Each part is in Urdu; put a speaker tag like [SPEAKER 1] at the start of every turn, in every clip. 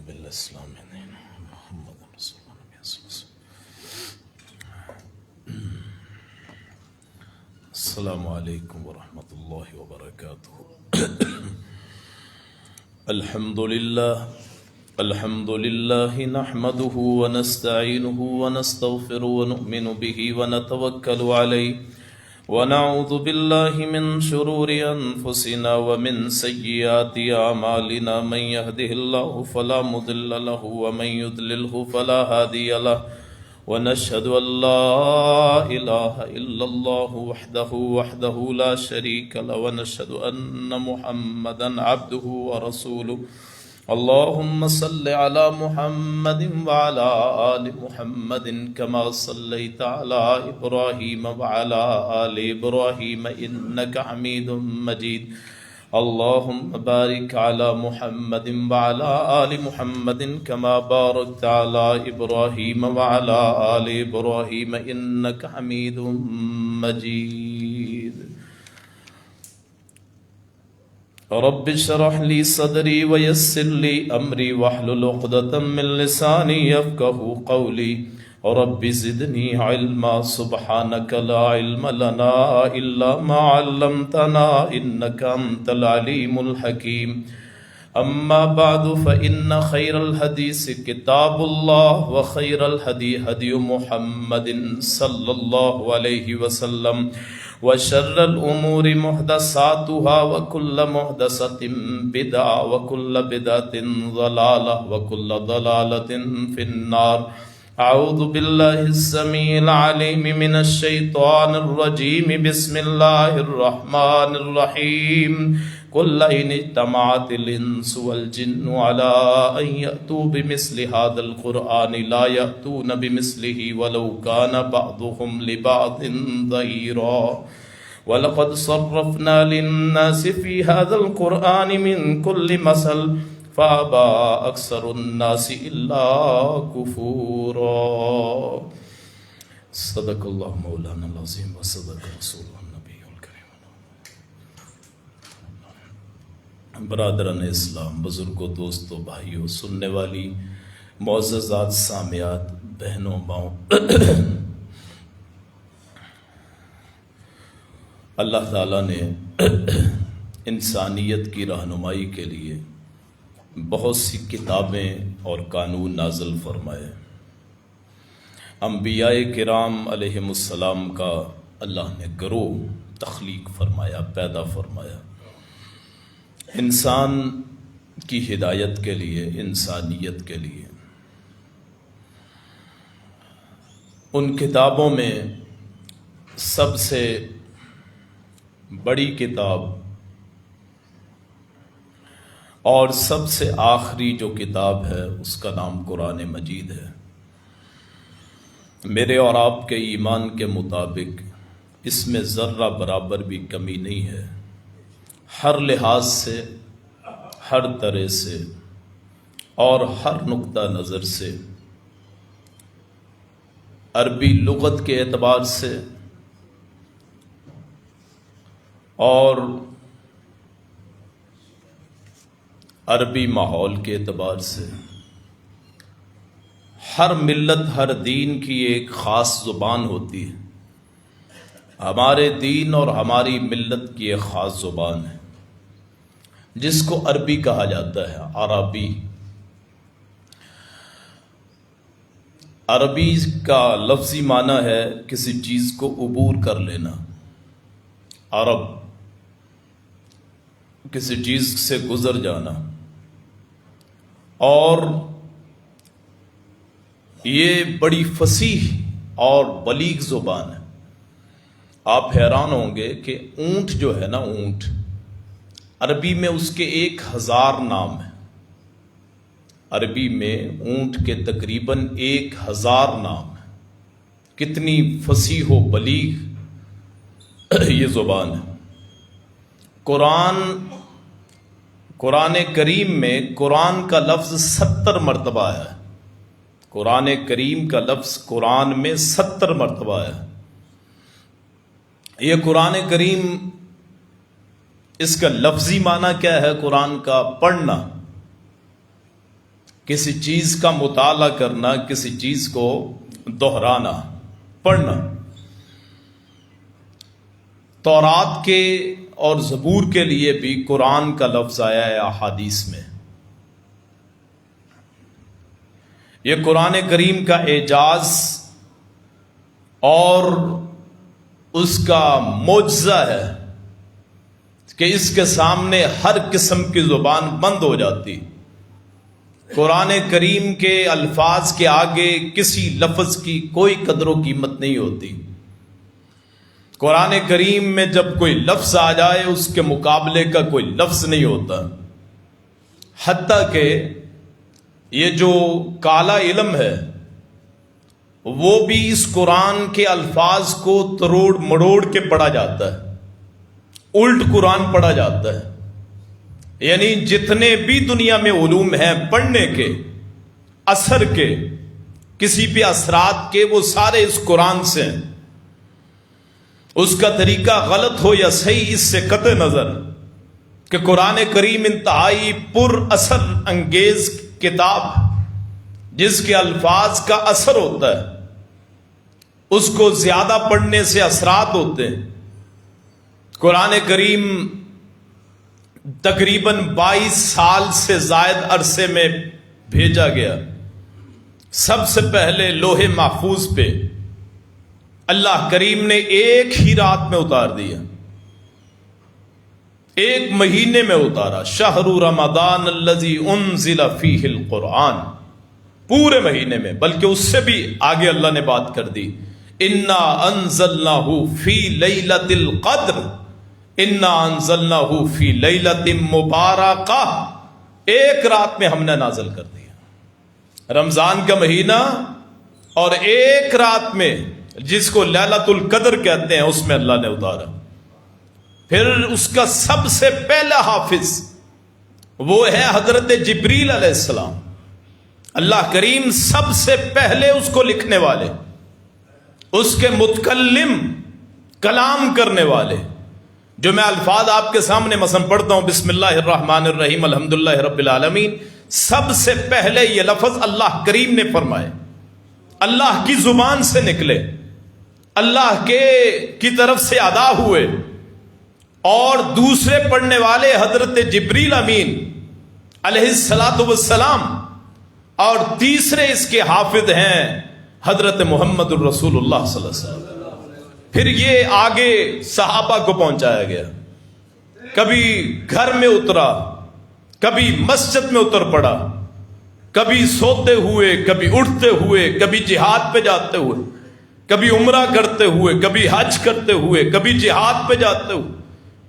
[SPEAKER 1] بالاسلام دین محمد رسول اللہ صلی اللہ علیہ وسلم. السلام علیکم ورحمۃ اللہ وبرکاتہ. الحمد للہ نحمده ونستعینه ونستغفره ونؤمن به ونتوکل علیہ ونعوذ باللہ من شرور انفسنا ومن سیئات اعمالنا من يهده الله فلا مضل له ومن يضلله فلا هادي له ونشهد ان لا اله الا الله وحده لا شريك له ونشهد ان محمدا عبده ورسوله. اللهم صل على محمد وعلى آل محمد كما صليت على إبراهيم وعلى آل إبراهيم إنك حميد مجيد. اللهم بارك على محمد وعلى آل محمد كما باركت على إبراهيم وعلى آل إبراهيم إنك حميد مجيد. رب اشرح لي صدري ويسر لي أمري واحلل عقدة من لساني يفقهوا قولي. رب زدني علما سبحانك لا علم لنا إلا ما علمتنا إنك أنت العليم الحكيم. أما بعد فإن خير الحديث كتاب الله وخير الهدي هدي محمد صلى الله عليه وسلم وشر الأمور محدثاتها وكل محدثة بدعة وكل بدعة ضلالة وكل ضلالة في النار. أعوذ بالله السميع العليم من الشيطان الرجيم. بسم الله الرحمن الرحيم. قل إن اجتمعت الإنس والجن على أن يأتوا بمثل هذا القرآن لا يأتون بمثله ولو كان بعضهم لبعض ظهيرا. ولقد صرفنا للناس في هذا القرآن من كل مثل فأبى أكثر الناس إلا كفورا. صدق الله مولانا العظيم وصدق رسوله النبي الكريم. برادران اسلام، بزرگوں، دوستوں، بھائیوں، سننے والی معززات سامعات، بہنوں، ماؤں، اللہ تعالیٰ نے انسانیت کی رہنمائی کے لیے بہت سی کتابیں اور قانون نازل فرمائے. انبیاء کرام علیہم السلام کا اللہ نے گروہ تخلیق فرمایا، پیدا فرمایا، انسان کی ہدایت کے لیے، انسانیت کے لیے. ان کتابوں میں سب سے بڑی کتاب اور سب سے آخری جو کتاب ہے اس کا نام قرآن مجید ہے. میرے اور آپ کے ایمان کے مطابق اس میں ذرہ برابر بھی کمی نہیں ہے. ہر لحاظ سے، ہر طرح سے اور ہر نقطہ نظر سے، عربی لغت کے اعتبار سے اور عربی ماحول کے اعتبار سے، ہر ملت، ہر دین کی ایک خاص زبان ہوتی ہے. ہمارے دین اور ہماری ملت کی ایک خاص زبان ہے جس کو عربی کہا جاتا ہے، عربی. عربی کا لفظی معنی ہے کسی چیز کو عبور کر لینا. عرب کسی چیز سے گزر جانا. اور یہ بڑی فصیح اور بلیغ زبان ہے. آپ حیران ہوں گے کہ اونٹ جو ہے نا، اونٹ، عربی میں اس کے 1000 نام ہیں. عربی میں اونٹ کے تقریباً 1000 نام ہیں. کتنی فصیح و بلیغ یہ زبان ہے. قرآن کریم میں قرآن کا لفظ 70 مرتبہ ہے. قرآن کریم کا لفظ قرآن میں 70 مرتبہ ہے. یہ قرآن کریم، اس کا لفظی معنی کیا ہے؟ قرآن کا پڑھنا. کسی چیز کا مطالعہ کرنا، کسی چیز کو دہرانا، پڑھنا۔ تورات کے اور زبور کے لیے بھی قرآن کا لفظ آیا ہے احادیث میں۔ یہ قرآن کریم کا اعجاز اور اس کا معجزہ ہے کہ اس کے سامنے ہر قسم کی زبان بند ہو جاتی۔ قرآن کریم کے الفاظ کے آگے کسی لفظ کی کوئی قدر و قیمت نہیں ہوتی۔ قرآن کریم میں جب کوئی لفظ آ جائے اس کے مقابلے کا کوئی لفظ نہیں ہوتا، حتیٰ کہ یہ جو کالا علم ہے وہ بھی اس قرآن کے الفاظ کو تروڑ مڑوڑ کے پڑھا جاتا ہے، الٹ قرآن پڑھا جاتا ہے۔ یعنی جتنے بھی دنیا میں علوم ہیں پڑھنے کے، اثر کے، کسی بھی اثرات کے، وہ سارے اس قرآن سے ہیں۔ اس کا طریقہ غلط ہو یا صحیح اس سے قطع نظر کہ قرآن کریم انتہائی پر اثر انگیز کتاب، جس کے الفاظ کا اثر ہوتا ہے، اس کو زیادہ پڑھنے سے اثرات ہوتے ہیں۔ قرآن کریم تقریباً 22 سال سے زائد عرصے میں بھیجا گیا۔ سب سے پہلے لوح محفوظ پہ اللہ کریم نے ایک ہی رات میں اتار دیا، ایک مہینے میں اتارا۔ شہر رمضان الذی انزل فیہ القرآن، پورے مہینے میں، بلکہ اس سے بھی آگے اللہ نے بات کر دی، انا انزلناہ فی لیلۃ القدر، انا انزلناہ فی لیلۃ مبارکہ، ایک رات میں ہم نے نازل کر دیا۔ رمضان کا مہینہ اور ایک رات میں، جس کو لیلۃ القدر کہتے ہیں، اس میں اللہ نے اتارا۔ پھر اس کا سب سے پہلا حافظ وہ ہے حضرت جبریل علیہ السلام۔ اللہ کریم سب سے پہلے اس کو لکھنے والے، اس کے متکلم، کلام کرنے والے، جو میں الفاظ آپ کے سامنے مثلا پڑھتا ہوں، بسم اللہ الرحمن الرحیم الحمدللہ رب العالمین، سب سے پہلے یہ لفظ اللہ کریم نے فرمائے، اللہ کی زبان سے نکلے، اللہ کی طرف سے ادا ہوئے، اور دوسرے پڑھنے والے حضرت جبریل امین علیہ الصلاۃ والسلام، اور تیسرے اس کے حافظ ہیں حضرت محمد الرسول اللہ صلی اللہ علیہ وسلم۔ پھر یہ آگے صحابہ کو پہنچایا گیا، کبھی گھر میں اترا، کبھی مسجد میں اتر پڑا، کبھی سوتے ہوئے، کبھی اٹھتے ہوئے، کبھی جہاد پہ جاتے ہوئے، کبھی عمرہ کرتے ہوئے، کبھی حج کرتے ہوئے، کبھی جہاد پہ جاتے ہوئے،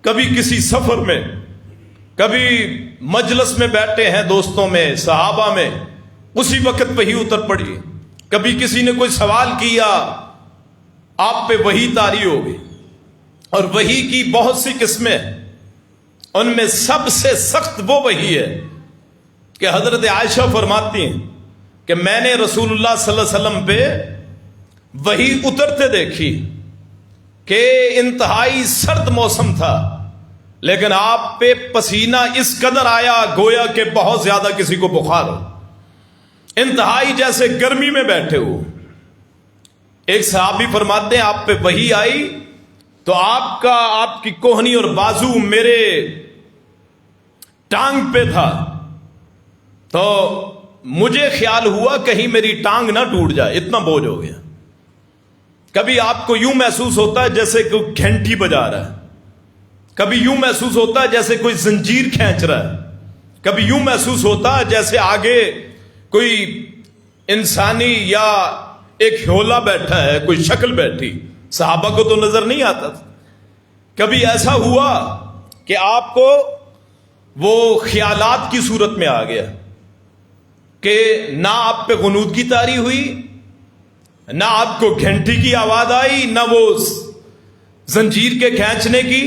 [SPEAKER 1] کبھی کسی سفر میں، کبھی مجلس میں بیٹھے ہیں دوستوں میں، صحابہ میں، اسی وقت وحی اتر پڑی۔ کبھی کسی نے کوئی سوال کیا، آپ پہ وحی طاری ہو گئی۔ اور وحی کی بہت سی قسمیں ہیں، ان میں سب سے سخت وہ وحی ہے کہ حضرت عائشہ فرماتی ہیں کہ میں نے رسول اللہ صلی اللہ علیہ وسلم پہ وحی اترتے دیکھی کہ انتہائی سرد موسم تھا، لیکن آپ پہ پسینہ اس قدر آیا گویا کہ بہت زیادہ کسی کو بخار ہو، انتہائی جیسے گرمی میں بیٹھے ہو۔ ایک صحابی فرماتے ہیں آپ پہ وحی آئی تو آپ کی کوہنی اور بازو میرے ٹانگ پہ تھا، تو مجھے خیال ہوا کہیں میری ٹانگ نہ ٹوٹ جائے، اتنا بوجھ ہو گیا۔ کبھی آپ کو یوں محسوس ہوتا ہے جیسے کوئی گھنٹی بجا رہا ہے، کبھی یوں محسوس ہوتا ہے جیسے کوئی زنجیر کھینچ رہا ہے، کبھی یوں محسوس ہوتا ہے جیسے آگے کوئی انسانی یا ایک ہیولا بیٹھا ہے، کوئی شکل بیٹھی، صحابہ کو تو نظر نہیں آتا تھا۔ کبھی ایسا ہوا کہ آپ کو وہ خیالات کی صورت میں آ گیا کہ نہ آپ پہ غنودگی طاری ہوئی، نہ آپ کو گھنٹی کی آواز آئی، نہ وہ زنجیر کے کھینچنے کی،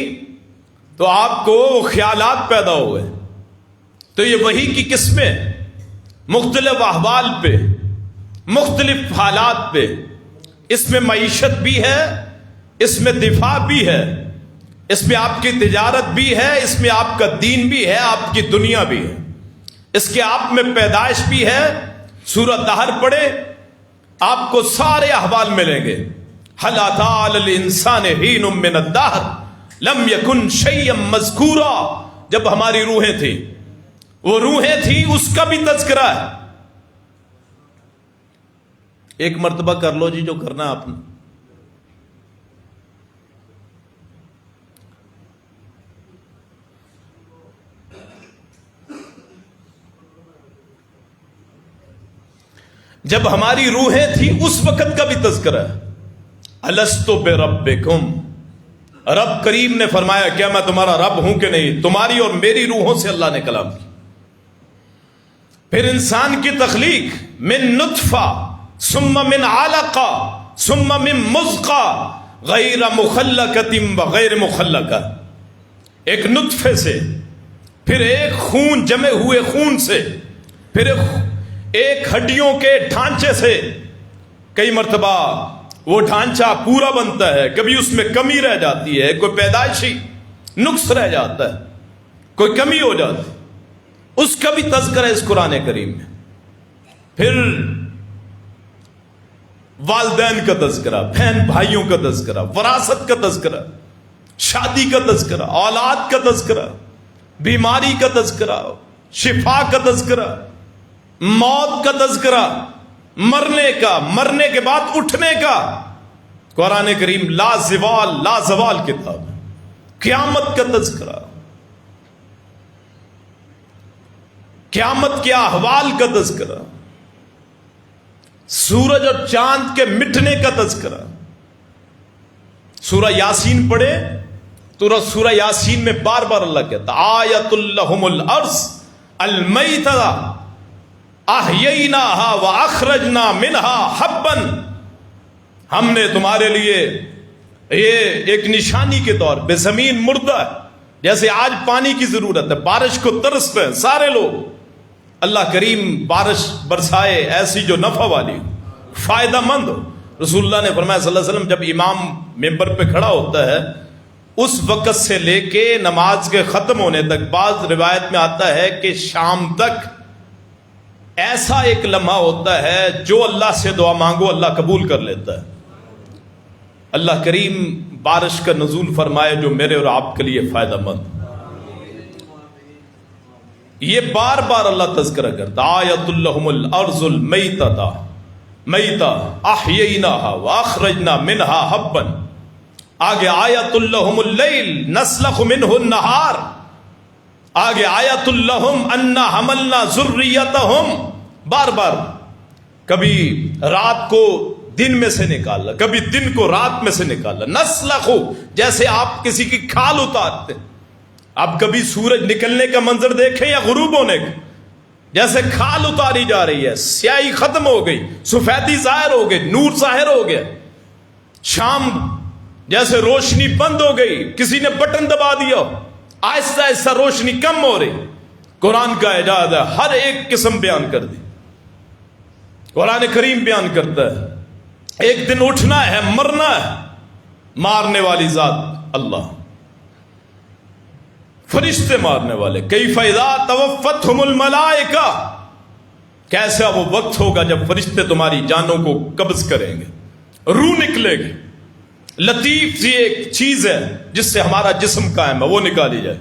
[SPEAKER 1] تو آپ کو خیالات پیدا ہوئے۔ تو یہ وحی کی قسمیں مختلف احوال پہ، مختلف حالات پہ، اس میں معیشت بھی ہے، اس میں دفاع بھی ہے، اس میں آپ کی تجارت بھی ہے، اس میں آپ کا دین بھی ہے، آپ کی دنیا بھی ہے۔ اس کے آپ میں پیدائش بھی ہے. سورہ دہر پڑھے آپ کو سارے احوال ملیں گے. هل اتى على الانسان حين من الدهر لم يكن شيئا مذكورا. جب ہماری روحیں تھیں، وہ روحیں تھیں، اس کا بھی تذکرہ ہے. ایک مرتبہ کر لو جی جو کرنا ہے آپ نے. جب ہماری روحیں تھیں اس وقت کا بھی تذکرہ ہے. الست بربکم. رب کریم نے فرمایا کیا میں تمہارا رب ہوں کہ نہیں؟ تمہاری اور میری روحوں سے اللہ نے کلام کی. پھر انسان کی تخلیق من نطفہ ثم من علقہ ثم من مضغہ غیر مخلقۃ وغیر مخلقہ. ایک نطفے سے، پھر ایک خون، جمے ہوئے خون سے، پھر ایک ہڈیوں کے ڈھانچے سے. کئی مرتبہ وہ ڈھانچہ پورا بنتا ہے، کبھی اس میں کمی رہ جاتی ہے، کوئی پیدائشی نقص رہ جاتا ہے، کوئی کمی ہو جاتی ہے. اس کا بھی تذکرہ ہے اس قرآن کریم میں. پھر والدین کا تذکرہ، بہن بھائیوں کا تذکرہ، وراثت کا تذکرہ، شادی کا تذکرہ، اولاد کا تذکرہ، بیماری کا تذکرہ، شفا کا تذکرہ، موت کا تذکرہ، مرنے کا، مرنے کے بعد اٹھنے کا. قرآن کریم لا زوال کتاب ہے. قیامت کا تذکرہ، قیامت کے احوال کا تذکرہ، سورج اور چاند کے مٹنے کا تذکرہ. سورہ یاسین پڑھے تو سورہ یاسین میں بار بار اللہ کہتا آیت لہم الارض المیتہ احییناہا واخرجنا منہا حبا. ہم نے تمہارے لیے یہ ایک نشانی کے طور پہ زمین مردہ ہے. جیسے آج پانی کی ضرورت ہے، بارش کو ترستے ہیں سارے لوگ. اللہ کریم بارش برسائے ایسی جو نفع والی ہو، فائدہ مند ہو. رسول اللہ نے فرمایا صلی اللہ علیہ وسلم جب امام ممبر پہ کھڑا ہوتا ہے اس وقت سے لے کے نماز کے ختم ہونے تک، بعض روایت میں آتا ہے کہ شام تک ایسا ایک لمحہ ہوتا ہے جو اللہ سے دعا مانگو اللہ قبول کر لیتا ہے. اللہ کریم بارش کا نزول فرمائے جو میرے اور آپ کے لیے فائدہ مند. یہ بار بار اللہ تذکرہ کرتا آیت لہم الارض المیتہ احییناہا واخرجنا منہا حبا. آگے آیت لہم اللیل نسلخ منہ النہار. آگے آیت لہم انا حملنا ذریتہم. بار بار کبھی رات کو دن میں سے نکالا، کبھی دن کو رات میں سے نکالا. نسلخ جیسے آپ کسی کی کھال اتارتے. آپ کبھی سورج نکلنے کا منظر دیکھیں یا غروب ہونے کا، جیسے کھال اتاری جا رہی ہے، سیاہی ختم ہو گئی، سفیدی ظاہر ہو گئی، نور ظاہر ہو گیا. شام جیسے روشنی بند ہو گئی، کسی نے بٹن دبا دیا، آہستہ آہستہ روشنی کم ہو رہی. قرآن کا اعجاز ہے، ہر ایک قسم بیان کر دی. قرآن کریم بیان کرتا ہے ایک دن اٹھنا ہے، مرنا ہے. مارنے والی ذات اللہ، فرشتے مارنے والے. کیف اذا توفتہم الملائکہ، کیسا وہ وقت ہوگا جب فرشتے تمہاری جانوں کو قبض کریں گے، روح نکلے گی. لطیف سی ایک چیز ہے جس سے ہمارا جسم قائم ہے، وہ نکالی جائے.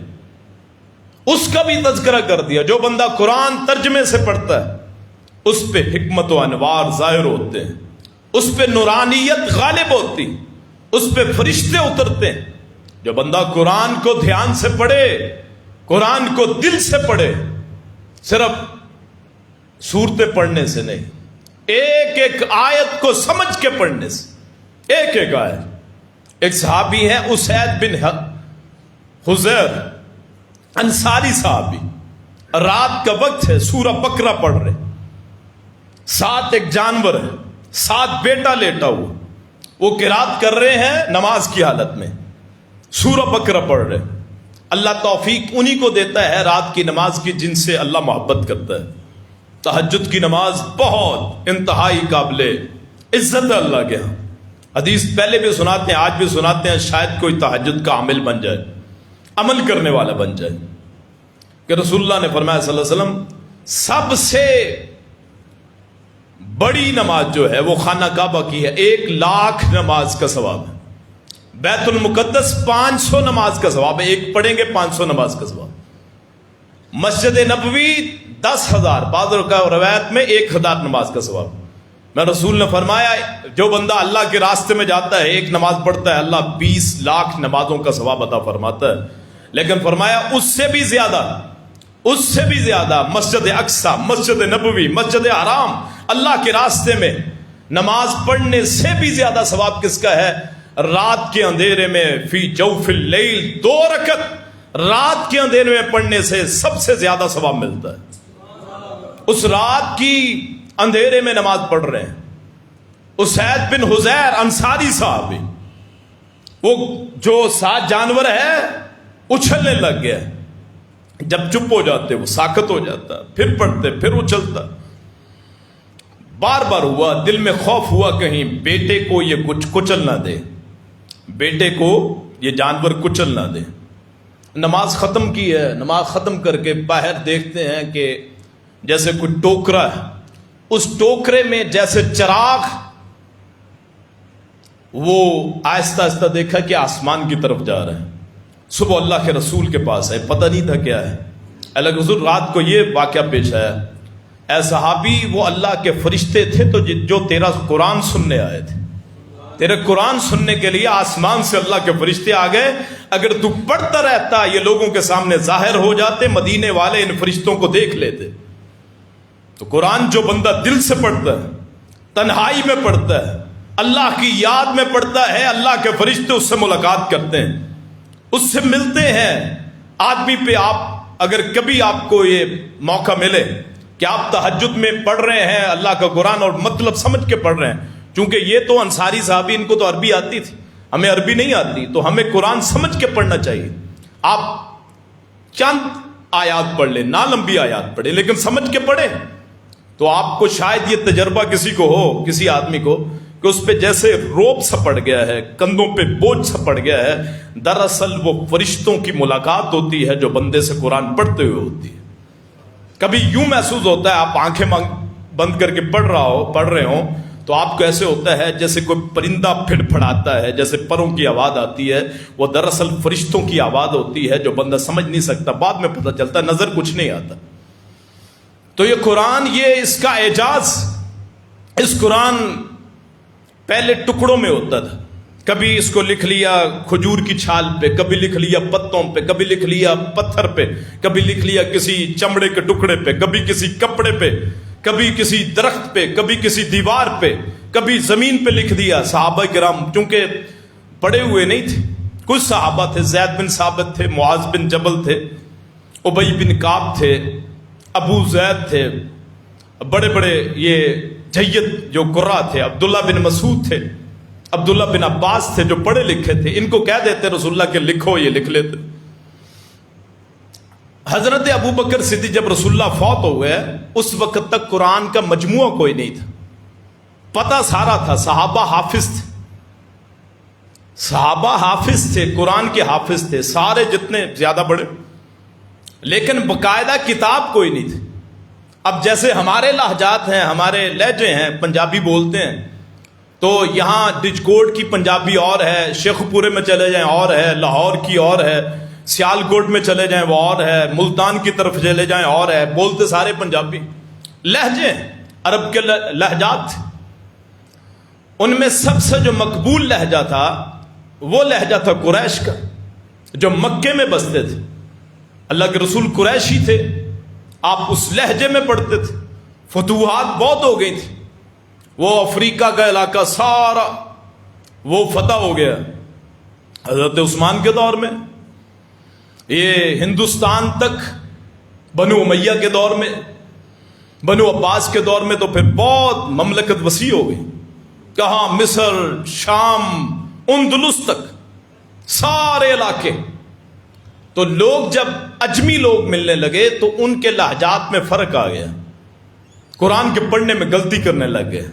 [SPEAKER 1] اس کا بھی تذکرہ کر دیا. جو بندہ قرآن ترجمے سے پڑھتا ہے اس پہ حکمت و انوار ظاہر ہوتے ہیں، اس پہ نورانیت غالب ہوتی، اس پہ فرشتے اترتے ہیں. جو بندہ قرآن کو دھیان سے پڑھے، قرآن کو دل سے پڑھے، صرف سورتیں پڑھنے سے نہیں، ایک ایک آیت کو سمجھ کے پڑھنے سے. ایک ایک آیت. ایک صحابی ہیں اسید بن حضیر، انصاری صحابی. رات کا وقت ہے، سورہ بقرہ پڑھ رہے، ساتھ ایک جانور ہے، ساتھ بیٹا لیٹا ہوا، وہ قرات کر رہے ہیں نماز کی حالت میں، سورہ بقرہ پڑھ رہے. اللہ توفیق انہی کو دیتا ہے رات کی نماز کی جن سے اللہ محبت کرتا ہے. تہجد کی نماز بہت انتہائی قابل عزت ہے اللہ کے ہاں. حدیث پہلے بھی سناتے ہیں، آج بھی سناتے ہیں، شاید کوئی تہجد کا عامل بن جائے، عمل کرنے والا بن جائے. کہ رسول اللہ نے فرمایا صلی اللہ علیہ وسلم سب سے بڑی نماز جو ہے وہ خانہ کعبہ کی ہے، 1,00,000 نماز کا ثواب ہے۔ بیت المقدس 500 نماز کا ثواب ہے، ایک پڑھیں گے 500 نماز کا ثواب۔ مسجد نبوی 10,000، بعض روایت میں 1,000 نماز کا ثواب۔ میں رسول نے فرمایا جو بندہ اللہ کے راستے میں جاتا ہے، ایک نماز پڑھتا ہے، اللہ 20,00,000 نمازوں کا ثواب عطا فرماتا ہے۔ لیکن فرمایا اس سے بھی زیادہ مسجد اقصی، مسجد نبوی، مسجد حرام، اللہ کے راستے میں نماز پڑھنے سے بھی زیادہ ثواب کس کا ہے؟ رات کے اندھیرے میں فی جوف اللیل 2 رکعت رات کے اندھیرے میں پڑھنے سے سب سے زیادہ ثواب ملتا ہے۔ اس رات کی اندھیرے میں نماز پڑھ رہے ہیں، اسید بن حذیر انصاری صاحب، وہ جو 7 جانور ہے اچھلنے لگ گیا، جب چپ ہو جاتے وہ ساکت ہو جاتا، پھر پڑھتے پھر اچھلتا۔ بار بار ہوا، دل میں خوف ہوا کہیں بیٹے کو یہ کچھ کچل نہ دے، بیٹے کو یہ جانور کچل نہ دے۔ نماز ختم کی ہے، نماز ختم کر کے باہر دیکھتے ہیں کہ جیسے کوئی ٹوکرا ہے، اس ٹوکرے میں جیسے چراغ، وہ آہستہ آہستہ دیکھا کہ آسمان کی طرف جا رہا ہے۔ صبح اللہ کے رسول کے پاس آئے، پتہ نہیں تھا کیا ہے۔ اللہ کے حضور رات کو یہ واقعہ پیش آیا، اے صحابی وہ اللہ کے فرشتے تھے تو جو تیرا قرآن سننے آئے تھے، تیرے قرآن سننے کے لیے آسمان سے اللہ کے فرشتے آ گئے۔ اگر تو پڑھتا رہتا یہ لوگوں کے سامنے ظاہر ہو جاتے، مدینے والے ان فرشتوں کو دیکھ لیتے۔ تو قرآن جو بندہ دل سے پڑھتا ہے، تنہائی میں پڑھتا ہے، اللہ کی یاد میں پڑھتا ہے، اللہ کے فرشتے اس سے ملاقات کرتے ہیں، اس سے ملتے ہیں۔ آدمی پہ آپ اگر کبھی آپ کو یہ موقع ملے کہ آپ تہجد میں پڑھ رہے ہیں اللہ کا قرآن اور مطلب سمجھ کے پڑھ رہے ہیں، چونکہ یہ تو انصاری صحابی ان کو تو عربی آتی تھی، ہمیں عربی نہیں آتی، تو ہمیں قرآن سمجھ کے پڑھنا چاہیے۔ آپ چند آیات پڑھ لیں، نہ لمبی آیات پڑھیں لیکن سمجھ کے پڑھیں، تو آپ کو شاید یہ تجربہ کسی کو ہو، کسی آدمی کو، کہ اس پہ جیسے روب سا پڑ گیا ہے، کندھوں پہ بوجھ سا پڑ گیا ہے۔ دراصل وہ فرشتوں کی ملاقات ہوتی ہے جو بندے سے قرآن پڑھتے ہوئے ہوتی ہے۔ کبھی یوں محسوس ہوتا ہے آپ آنکھیں بند کر کے پڑھ رہے ہوں تو آپ کو ایسے ہوتا ہے جیسے کوئی پرندہ پھڑ پھڑاتا ہے، جیسے پروں کی آواز آتی ہے، وہ دراصل فرشتوں کی آواز ہوتی ہے جو بندہ سمجھ نہیں سکتا، بعد میں پتہ چلتا، نظر کچھ نہیں آتا۔ تو یہ قرآن، یہ اس کا اعجاز، اس قرآن پہلے ٹکڑوں میں ہوتا تھا، کبھی اس کو لکھ لیا کھجور کی چھال پہ، کبھی لکھ لیا پتوں پہ، کبھی لکھ لیا پتھر پہ، کبھی لکھ لیا کسی چمڑے کے ٹکڑے پہ، کبھی کسی کپڑے پہ، کبھی کسی درخت پہ، کبھی کسی دیوار پہ، کبھی زمین پہ لکھ دیا۔ صحابہ کرام چونکہ پڑے ہوئے نہیں تھے، کچھ صحابہ تھے، زید بن ثابت تھے، معاذ بن جبل تھے، ابی بن کعب تھے، ابو زید تھے، بڑے بڑے یہ جید جو قرا تھے، عبداللہ بن مسعود تھے، عبداللہ بن عباس تھے جو پڑھے لکھے تھے، ان کو کہہ دیتے رسول اللہ کے لکھو، یہ لکھ لیتے۔ حضرت ابو بکر صدیق جب رسول اللہ فوت ہو گئے، اس وقت تک قرآن کا مجموعہ کوئی نہیں تھا، پتہ سارا تھا، صحابہ حافظ تھے، صحابہ حافظ تھے، قرآن کے حافظ تھے سارے جتنے زیادہ بڑے، لیکن باقاعدہ کتاب کوئی نہیں تھی۔ اب جیسے ہمارے لہجات ہیں، ہمارے لہجے ہیں، پنجابی بولتے ہیں، تو یہاں ڈجکوٹ کی پنجابی اور ہے، شیخ پورے میں چلے جائیں اور ہے، لاہور کی اور ہے، سیالکوٹ میں چلے جائیں وہ اور ہے، ملتان کی طرف چلے جائیں اور ہے، بولتے سارے پنجابی۔ لہجے عرب کے لہجات، ان میں سب سے جو مقبول لہجہ تھا وہ لہجہ تھا قریش کا، جو مکے میں بستے تھے۔ اللہ کے رسول قریشی تھے، آپ اس لہجے میں پڑھتے تھے۔ فتوحات بہت ہو گئی تھی، وہ افریقہ کا علاقہ سارا وہ فتح ہو گیا حضرت عثمان کے دور میں، یہ ہندوستان تک بنو امیہ کے دور میں، بنو عباس کے دور میں، تو پھر بہت مملکت وسیع ہو گئی، کہاں مصر، شام، اندلس تک سارے علاقے۔ تو لوگ جب اجمی لوگ ملنے لگے تو ان کے لہجات میں فرق آ گیا، قرآن کے پڑھنے میں غلطی کرنے لگ گئے۔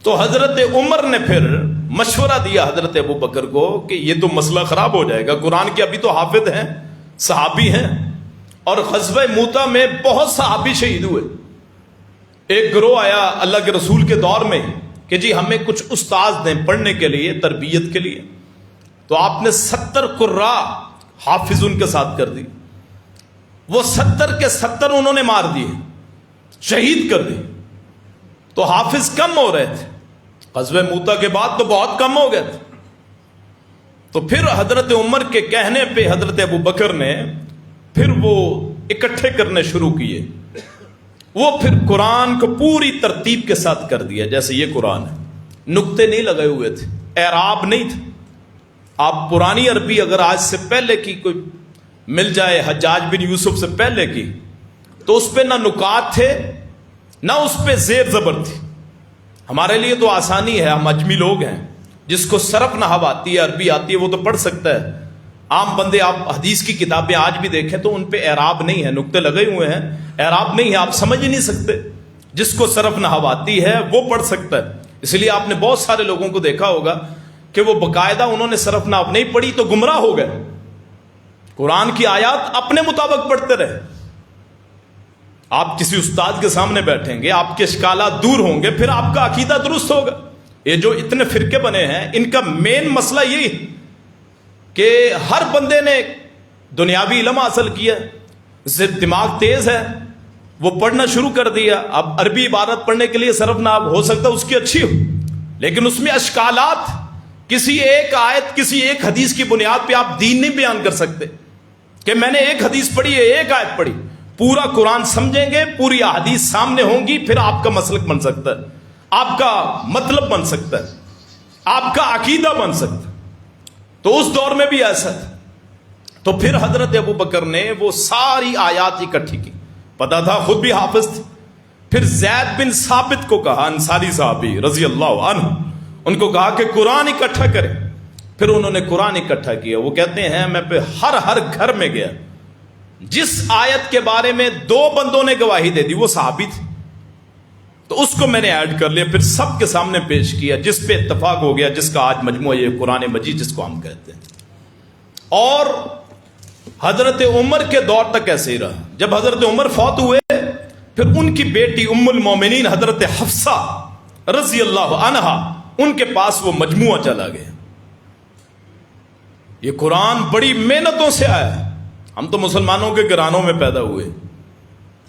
[SPEAKER 1] تو حضرت عمر نے پھر مشورہ دیا حضرت ابو بکر کو کہ یہ تو مسئلہ خراب ہو جائے گا، قرآن کے ابھی تو حافظ ہیں، صحابی ہیں، اور غزوہ موتا میں بہت صحابی شہید ہوئے. ایک گروہ آیا اللہ کے رسول کے دور میں کہ جی ہمیں کچھ استاد دیں پڑھنے کے لیے، تربیت کے لیے. تو آپ نے 70 قرا حافظ ان کے ساتھ کر دی. وہ 70 کے 70 انہوں نے مار دیے، شہید کر دی. تو حافظ کم ہو رہے تھے. غزوہ موتا کے بعد تو بہت کم ہو گئے تھے. تو پھر حضرت عمر کے کہنے پہ حضرت ابو بکر نے پھر وہ اکٹھے کرنے شروع کیے. وہ پھر قرآن کو پوری ترتیب کے ساتھ کر دیا جیسے یہ قرآن ہے. نقطے نہیں لگے ہوئے تھے، اعراب نہیں تھے. آپ پرانی عربی اگر آج سے پہلے کی کوئی مل جائے، حجاج بن یوسف سے پہلے کی، تو اس پہ نہ نکات تھے نہ اس پہ زیر زبر تھی. ہمارے لیے تو آسانی ہے، ہم اجمی لوگ ہیں، جس کو صرف نحو آتی ہے، عربی آتی ہے، وہ تو پڑھ سکتا ہے. عام بندے آپ حدیث کی کتابیں آج بھی دیکھیں تو ان پہ اعراب نہیں ہے، نقطے لگے ہوئے ہیں، اعراب نہیں ہے، آپ سمجھ ہی نہیں سکتے. جس کو صرف نحو آتی ہے وہ پڑھ سکتا ہے. اس لیے آپ نے بہت سارے لوگوں کو دیکھا ہوگا کہ وہ باقاعدہ انہوں نے صرف نحو نہیں پڑھی تو گمراہ ہو گئے. قرآن کی آیات اپنے مطابق پڑھتے رہے. آپ کسی استاد کے سامنے بیٹھیں گے، آپ کے اشکالات دور ہوں گے، پھر آپ کا عقیدہ درست ہوگا. یہ جو اتنے فرقے بنے ہیں ان کا مین مسئلہ یہی کہ ہر بندے نے دنیاوی علم حاصل کیا، دماغ تیز ہے، وہ پڑھنا شروع کر دیا. اب عربی عبارت پڑھنے کے لیے صرف نہ ہو سکتا اس کی اچھی ہو، لیکن اس میں اشکالات، کسی ایک آیت کسی ایک حدیث کی بنیاد پہ آپ دین نہیں بیان کر سکتے کہ میں نے ایک حدیث پڑھی ہے، ایک آیت پڑھی. پورا قرآن سمجھیں گے، پوری احادیث سامنے ہوں گی، پھر آپ کا مسلک بن سکتا ہے، آپ کا مطلب بن سکتا ہے، آپ کا عقیدہ بن سکتا ہے. تو اس دور میں بھی ایسا تھا. تو پھر حضرت ابو بکر نے وہ ساری آیات اکٹھی کی. پتا تھا، خود بھی حافظ تھے. پھر زید بن ثابت کو کہا، انصاری صحابی رضی اللہ عنہ، ان کو کہا کہ قرآن اکٹھا کریں. پھر انہوں نے قرآن اکٹھا کیا. وہ کہتے ہیں میں پہ ہر گھر میں گیا، جس آیت کے بارے میں 2 بندوں نے گواہی دے دی وہ صحابی تھے، تو اس کو میں نے ایڈ کر لیا، پھر سب کے سامنے پیش کیا، جس پہ اتفاق ہو گیا، جس کا آج مجموعہ یہ قرآن مجید جس کو ہم کہتے ہیں. اور حضرت عمر کے دور تک ایسے ہی رہا. جب حضرت عمر فوت ہوئے پھر ان کی بیٹی ام المومنین حضرت حفصہ رضی اللہ عنہا، ان کے پاس وہ مجموعہ چلا گیا. یہ قرآن بڑی محنتوں سے آیا. ہم تو مسلمانوں کے گھرانوں میں پیدا ہوئے،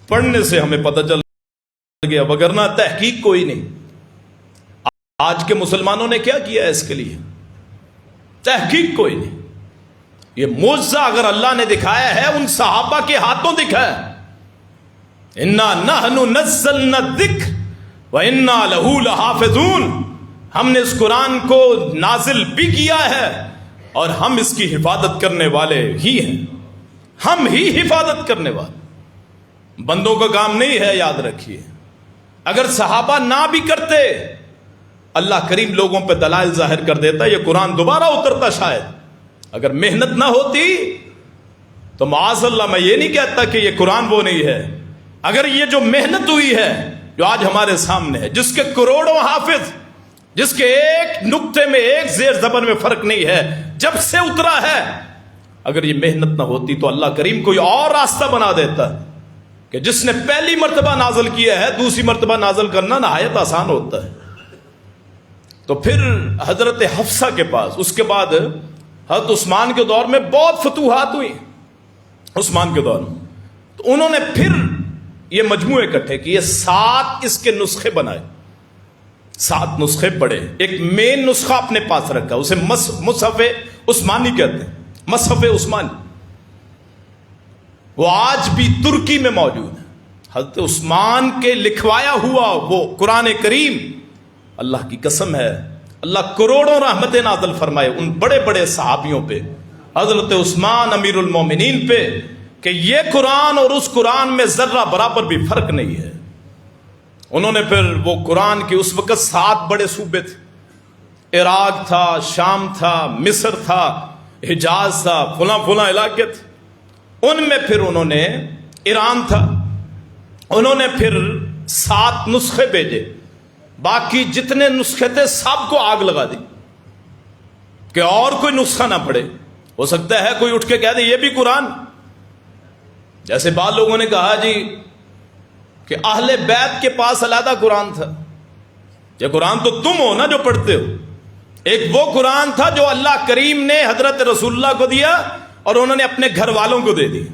[SPEAKER 1] پڑھنے سے ہمیں پتہ چل گیا، وگرنہ تحقیق کوئی نہیں. آج کے مسلمانوں نے کیا کیا ہے اس کے لیے؟ تحقیق کوئی نہیں. یہ معجزہ اگر اللہ نے دکھایا ہے ان صحابہ کے ہاتھوں دکھایا. انا نحن نزلنا الذکر وانا لہ لحافظون. ہم نے اس قرآن کو نازل بھی کیا ہے اور ہم اس کی حفاظت کرنے والے ہی ہیں. ہم ہی حفاظت کرنے والے، بندوں کا کام نہیں ہے، یاد رکھیے. اگر صحابہ نہ بھی کرتے، اللہ کریم لوگوں پہ دلائل ظاہر کر دیتا، یہ قرآن دوبارہ اترتا شاید. اگر محنت نہ ہوتی تو معاذ اللہ، میں یہ نہیں کہتا کہ یہ قرآن وہ نہیں ہے. اگر یہ جو محنت ہوئی ہے جو آج ہمارے سامنے ہے، جس کے کروڑوں حافظ، جس کے ایک نقطے میں ایک زیر زبر میں فرق نہیں ہے، جب سے اترا ہے، اگر یہ محنت نہ ہوتی تو اللہ کریم کوئی اور راستہ بنا دیتا کہ جس نے پہلی مرتبہ نازل کیا ہے دوسری مرتبہ نازل کرنا نہایت آسان ہوتا ہے. تو پھر حضرت حفصہ کے پاس، اس کے بعد حضرت عثمان کے دور میں بہت فتوحات ہوئی. عثمان کے دور میں تو انہوں نے پھر یہ مجموعے اکٹھے کیے، 7 اس کے نسخے بنائے، 7 نسخے پڑھے. ایک مین نسخہ اپنے پاس رکھا، اسے مصحف عثمانی کہتے ہیں، مصحف عثمانی. وہ آج بھی ترکی میں موجود ہے. حضرت عثمان کے لکھوایا ہوا وہ قرآن کریم، اللہ کی قسم ہے، اللہ کروڑوں رحمتیں نازل فرمائے ان بڑے بڑے صحابیوں پہ، حضرت عثمان امیر المومنین پہ، کہ یہ قرآن اور اس قرآن میں ذرہ برابر بھی فرق نہیں ہے. انہوں نے پھر وہ قرآن کی، اس وقت 7 بڑے صوبے تھے، عراق تھا، شام تھا، مصر تھا، حجاز تھا، فلاں علاقے تھے. ان میں پھر انہوں نے، ایران تھا، انہوں نے پھر 7 نسخے بھیجے. باقی جتنے نسخے تھے سب کو آگ لگا دی کہ اور کوئی نسخہ نہ پڑے. ہو سکتا ہے کوئی اٹھ کے کہہ دے یہ بھی قرآن. جیسے بعض لوگوں نے کہا جی کہ اہل بیت کے پاس علیحدہ قرآن تھا. یہ قرآن تو تم ہو نا جو پڑھتے ہو. ایک وہ قرآن تھا جو اللہ کریم نے حضرت رسول اللہ کو دیا اور انہوں نے اپنے گھر والوں کو دے دیا,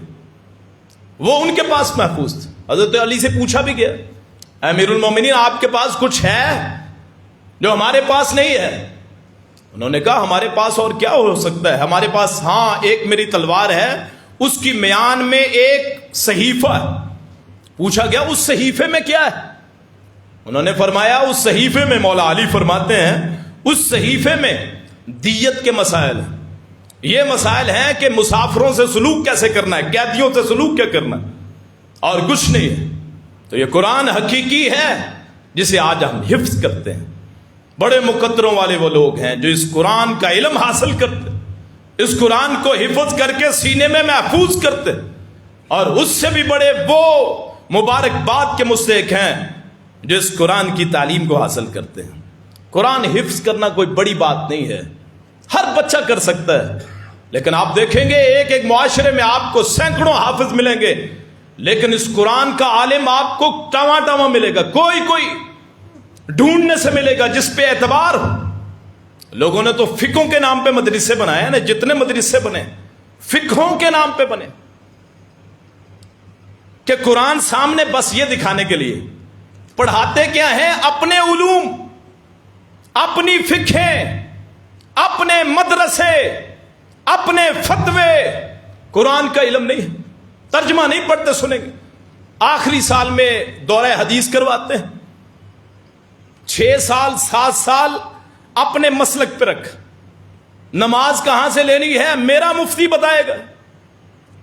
[SPEAKER 1] وہ ان کے پاس محفوظ تھا. حضرت علی سے پوچھا بھی گیا, امیر المومنین آپ کے پاس کچھ ہے جو ہمارے پاس نہیں ہے؟ انہوں نے کہا ہمارے پاس اور کیا ہو سکتا ہے, ہمارے پاس ہاں ایک میری تلوار ہے, اس کی میان میں ایک صحیفہ ہے. پوچھا گیا اس صحیفے میں کیا ہے؟ انہوں نے فرمایا اس صحیفے میں, مولا علی فرماتے ہیں اس صحیفے میں دیت کے مسائل ہیں. یہ مسائل ہیں کہ مسافروں سے سلوک کیسے کرنا ہے, قیدیوں سے سلوک کیا کرنا ہے, اور کچھ نہیں ہے. تو یہ قرآن حقیقی ہے جسے آج ہم حفظ کرتے ہیں. بڑے مقدروں والے وہ لوگ ہیں جو اس قرآن کا علم حاصل کرتے, اس قرآن کو حفظ کر کے سینے میں محفوظ کرتے, اور اس سے بھی بڑے وہ مبارکباد کے مستحق ہیں جو اس قرآن کی تعلیم کو حاصل کرتے ہیں. قرآن حفظ کرنا کوئی بڑی بات نہیں ہے, ہر بچہ کر سکتا ہے. لیکن آپ دیکھیں گے ایک ایک معاشرے میں آپ کو سینکڑوں حافظ ملیں گے, لیکن اس قرآن کا عالم آپ کو ٹاواں ٹاواں ملے گا, کوئی ڈھونڈنے سے ملے گا جس پہ اعتبار ہو. لوگوں نے تو فقہوں کے نام پہ مدرسے بنائے نا, جتنے مدرسے بنے فقہوں کے نام پہ بنے, کہ قرآن سامنے بس یہ دکھانے کے لیے. پڑھاتے کیا ہیں؟ اپنے علوم, اپنی فقہیں, اپنے مدرسے, اپنے فتوے. قرآن کا علم نہیں, ترجمہ نہیں پڑھتے سنیں گے. آخری سال میں دورہ حدیث کرواتے ہیں, 6 سال 7 سال اپنے مسلک پہ رکھ. نماز کہاں سے لینی ہے میرا مفتی بتائے گا,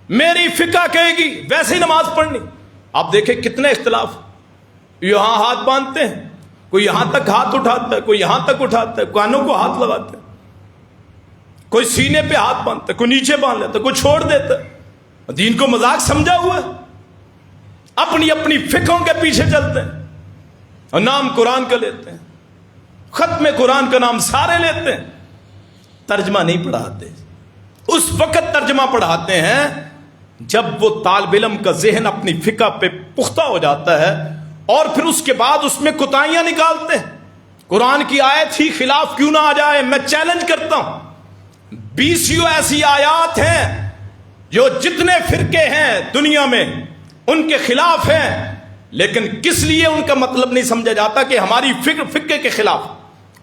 [SPEAKER 1] میری فقہ کہے گی, ویسے ہی نماز پڑھنی. آپ دیکھیں کتنے اختلاف. یہاں ہاتھ باندھتے ہیں, کوئی یہاں تک ہاتھ اٹھاتا ہے, کوئی یہاں تک اٹھاتا ہے, کانوں کو ہاتھ لگاتے ہیں, کوئی سینے پہ ہاتھ باندھتا ہے, کوئی نیچے باندھ لیتا ہے, کوئی چھوڑ دیتا ہے. دین کو مذاق سمجھا ہوا ہے. اپنی اپنی فقہوں کے پیچھے چلتے ہیں اور نام قرآن کا لیتے ہیں, ختم قرآن کا نام سارے لیتے ہیں, ترجمہ نہیں پڑھاتے. اس وقت ترجمہ پڑھاتے ہیں جب وہ طالب علم کا ذہن اپنی فقہ پہ پختہ ہو جاتا ہے, اور پھر اس کے بعد اس میں کوتاہیاں نکالتے ہیں. قرآن کی آیت ہی خلاف کیوں نہ آ جائے, میں چیلنج کرتا ہوں. 20 ایسی آیات ہیں جو جتنے فرقے ہیں دنیا میں ان کے خلاف ہیں, لیکن کس لیے ان کا مطلب نہیں سمجھا جاتا کہ ہماری فقے کے خلاف,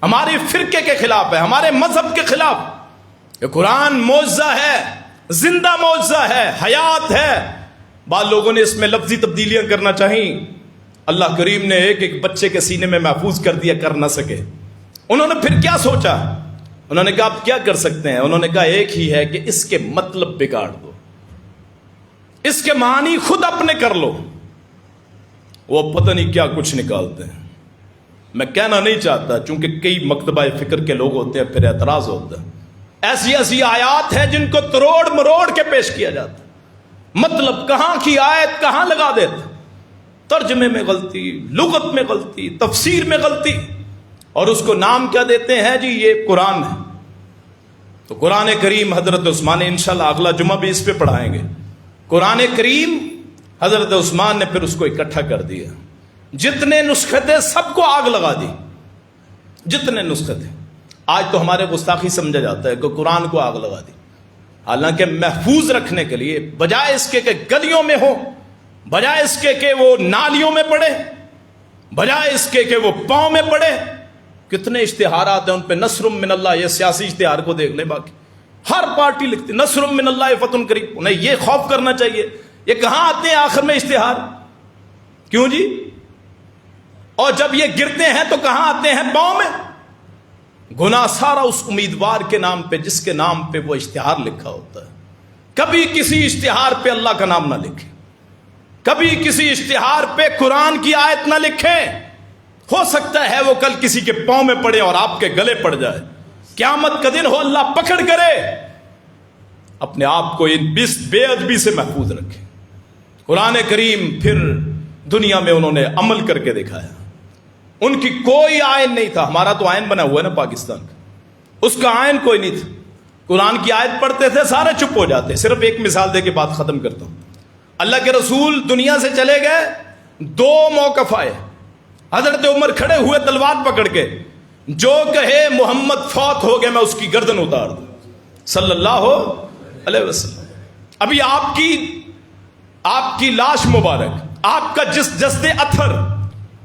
[SPEAKER 1] ہمارے فرقے کے خلاف ہے, ہمارے مذہب کے خلاف. یہ قرآن معجزہ ہے, زندہ معجزہ ہے, حیات ہے. بعض لوگوں نے اس میں لفظی تبدیلیاں کرنا چاہیے. اللہ کریم نے ایک ایک بچے کے سینے میں محفوظ کر دیا, کر نہ سکے. انہوں نے پھر کیا سوچا؟ انہوں نے کہا آپ کیا کر سکتے ہیں؟ انہوں نے کہا ایک ہی ہے کہ اس کے مطلب بگاڑ دو, اس کے معنی خود اپنے کر لو. وہ پتہ نہیں کیا کچھ نکالتے ہیں. میں کہنا نہیں چاہتا چونکہ کئی مکتبہ فکر کے لوگ ہوتے ہیں, پھر اعتراض ہوتا ہے. ایسی ایسی آیات ہیں جن کو تروڑ مروڑ کے پیش کیا جاتا, مطلب کہاں کی آیت کہاں لگا دیتا, ترجمے میں غلطی, لغت میں غلطی, تفسیر میں غلطی, اور اس کو نام کیا دیتے ہیں جی یہ قرآن ہے. تو قرآن کریم حضرت عثمان, انشاءاللہ اگلا جمعہ بھی اس پہ پڑھائیں گے. قرآن کریم حضرت عثمان نے پھر اس کو اکٹھا کر دیا. جتنے نسخے تھے سب کو آگ لگا دی, جتنے نسخے تھے. آج تو ہمارے گستاخی سمجھا جاتا ہے کہ قرآن کو آگ لگا دی, حالانکہ محفوظ رکھنے کے لیے بجائے اس کے کہ گلیوں میں ہو, بجائے اس کے کہ وہ نالیوں میں پڑے, بجائے اس کے کہ وہ پاؤں میں پڑے, کتنے اشتہارات ہیں ان پہ. نصر من اللہ, یہ سیاسی اشتہار کو دیکھ لیں, باقی ہر پارٹی لکھتی نصر من اللہ فتح قریب. انہیں یہ خوف کرنا چاہیے. یہ کہاں آتے ہیں آخر میں اشتہار؟ کیوں جی؟ اور جب یہ گرتے ہیں تو کہاں آتے ہیں؟ پاؤں میں. گناہ سارا اس امیدوار کے نام پہ جس کے نام پہ وہ اشتہار لکھا ہوتا ہے. کبھی کسی اشتہار پہ اللہ کا نام نہ لکھیں, کبھی کسی اشتہار پہ قرآن کی آیت نہ لکھیں. ہو سکتا ہے وہ کل کسی کے پاؤں میں پڑے اور آپ کے گلے پڑ جائے, قیامت کا دن ہو اللہ پکڑ کرے. اپنے آپ کو ان بے ادبی سے محفوظ رکھیں. قرآن کریم پھر دنیا میں انہوں نے عمل کر کے دکھایا. ان کی کوئی آئین نہیں تھا. ہمارا تو آئین بنا ہوا ہے نا پاکستان کا, اس کا آئین کوئی نہیں تھا. قرآن کی آیت پڑھتے تھے سارے چپ ہو جاتے. صرف ایک مثال دے کے بات ختم کرتا ہوں. اللہ کے رسول دنیا سے چلے گئے، دو موقف آئے، حضرت عمر کھڑے ہوئے تلوار پکڑ کے، جو کہے محمد فوت ہو گئے میں اس کی گردن اتار دوں صلی اللہ علیہ وسلم۔ ابھی آپ کی لاش مبارک، آپ کا جسد اطہر،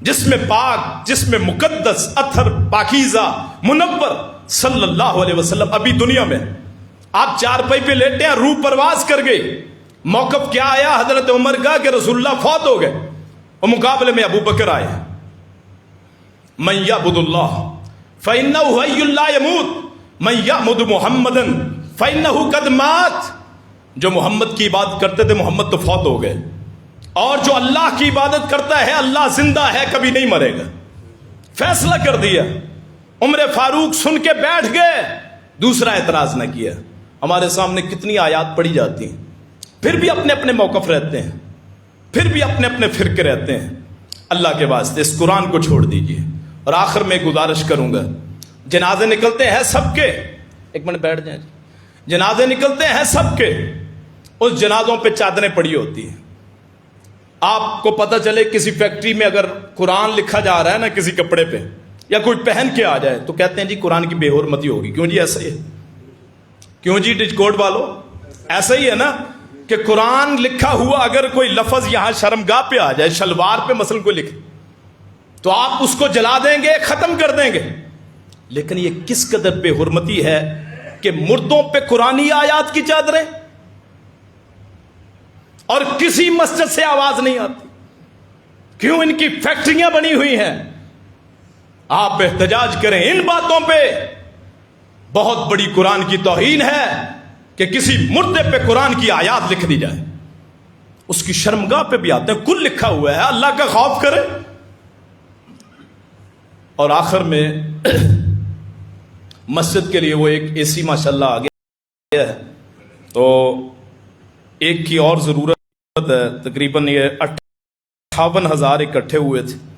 [SPEAKER 1] جس میں پاک، جس میں مقدس اطہر پاکیزہ منور صلی اللہ علیہ وسلم ابھی دنیا میں، آپ چارپائی پہ لیٹے ہیں، روح پرواز کر گئی، موقف کیا آیا حضرت عمر کا کہ رسول اللہ فوت ہو گئے، اور مقابلے میں ابو بکر آئے، من یعبد اللہ فإنہ حی لا یموت من یعبد محمدا فإنہ قد مات۔ جو محمد کی عبادت کرتے تھے محمد تو فوت ہو گئے، اور جو اللہ کی عبادت کرتا ہے اللہ زندہ ہے، کبھی نہیں مرے گا۔ فیصلہ کر دیا۔ عمر فاروق سن کے بیٹھ گئے، دوسرا اعتراض نہ کیا۔ ہمارے سامنے کتنی آیات پڑھی جاتی ہیں، پھر بھی اپنے اپنے موقف رہتے ہیں، پھر بھی اپنے اپنے فرقے رہتے ہیں۔ اللہ کے واسطے اس قرآن کو چھوڑ دیجئے۔ اور آخر میں گزارش کروں گا، جنازے نکلتے ہیں سب کے، ایک منٹ بیٹھ جائیں، جنازے نکلتے ہیں سب کے، اس جنازوں پہ چادریں پڑی ہوتی ہیں۔ آپ کو پتہ چلے کسی فیکٹری میں اگر قرآن لکھا جا رہا ہے نا کسی کپڑے پہ، یا کوئی پہن کے آ جائے تو کہتے ہیں جی قرآن کی بے حرمتی ہوگی۔ کیوں جی ایسا ہی ہے؟ کیوں جی ڈچ کوڈ والو؟ ایسا ہی ہے نا کہ قرآن لکھا ہوا اگر کوئی لفظ یہاں شرمگاہ پہ آ جائے، شلوار پہ مثلا کوئی لکھے، تو آپ اس کو جلا دیں گے، ختم کر دیں گے۔ لیکن یہ کس قدر بے حرمتی ہے کہ مردوں پہ قرآنی آیات کی چادریں، اور کسی مسجد سے آواز نہیں آتی۔ کیوں؟ ان کی فیکٹریاں بنی ہوئی ہیں۔ آپ احتجاج کریں ان باتوں پہ۔ بہت بڑی قرآن کی توہین ہے کہ کسی مردے پہ قرآن کی آیات لکھ دی جائے، اس کی شرمگاہ پہ بھی آتے ہیں، کل لکھا ہوا ہے، اللہ کا خوف کرے۔ اور آخر میں مسجد کے لیے وہ ایک اے سی ماشاءاللہ آ گیا ہے، تو ایک کی اور ضرورت ہے، تقریباً یہ 58,000 اکٹھے ہوئے تھے۔